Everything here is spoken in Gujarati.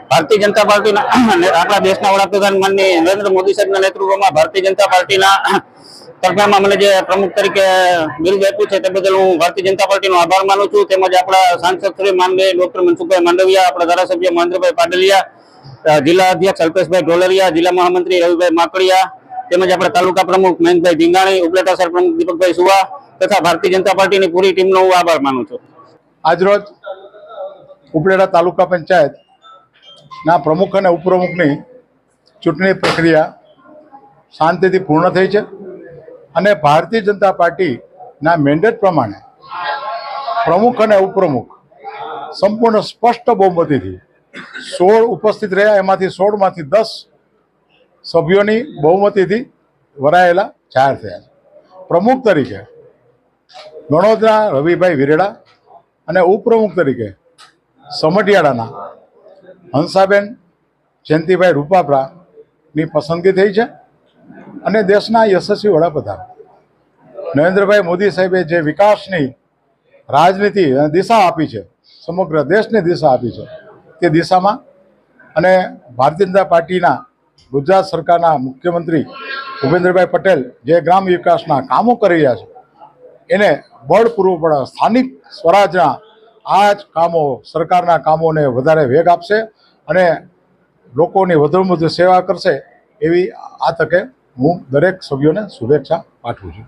ભારતીય જનતા પાર્ટીના આપણા દેશના વડાપ્રધાન માનનીય નરેન્દ્ર મોદી સાહેબના નેતૃત્વમાં ભારતીય જનતા પાર્ટીના તરફેણમાં મને જે પ્રમુખ તરીકે બિરુદ આપ્યું છે તે બદલ હું ભારતીય જનતા પાર્ટીનો આભાર માનું છું। તેમજ આપણા સાંસદ શ્રી માનનીય ડોક્ટર મનસુખભાઈ માંડવિયા, આપણા ધારાસભ્ય મહેન્દ્રભાઈ પાડલિયા, જિલ્લા અધ્યક્ષ અલ્પેશભાઈ ઢોલરિયા, જિલ્લા મહામંત્રી રવિભાઈ માકડિયા, તેમજ આપણા તાલુકા પ્રમુખ મહેશભાઈ ધીંગાણી, ઉપલેટા શહેર પ્રમુખ દીપકભાઈ સુવા તથા ભારતીય જનતા પાર્ટીની પૂરી ટીમનો હું આભાર માનું છું। આજરોજ ઉપલેટા તાલુકા પંચાયતના પ્રમુખ અને ઉપપ્રમુખની ચૂંટણી પ્રક્રિયા શાંતિથી પૂર્ણ થઈ છે અને ભારતીય જનતા પાર્ટીના મેન્ડેટ પ્રમાણે પ્રમુખ અને ઉપપ્રમુખ સંપૂર્ણ સ્પષ્ટ બહુમતીથી 16 ઉપસ્થિત રહ્યા, એમાંથી 16માંથી 10 સભ્યોની બહુમતીથી વરાયેલા જાહેર થયા છે। પ્રમુખ તરીકે ગણોદરા રવિભાઈ વિરેડા અને ઉપપ્રમુખ તરીકે સમઢિયાળાના હંસાબેન જયંતિભાઈ રૂપાપરાની પસંદગી થઈ છે અને દેશના યશસ્વી વડાપ્રધાન નરેન્દ્રભાઈ મોદી સાહેબે જે વિકાસની રાજનીતિ અને દિશા આપી છે, સમગ્ર દેશને દિશા આપી છે, તે દિશામાં અને ભારતીય જનતા પાર્ટીના ગુજરાત સરકારના મુખ્યમંત્રી ભૂપેન્દ્રભાઈ પટેલ જે ગ્રામ વિકાસના કામો કરી રહ્યા છે એને બળ પૂરું પડે, સ્થાનિક સ્વરાજના આ જ કામો, સરકારના કામોને વધારે વેગ આપશે અને લોકોની વધુમાં વધુ સેવા કરશે એવી આ તકે હું દરેક સભ્યોને શુભેચ્છા પાઠવું છું।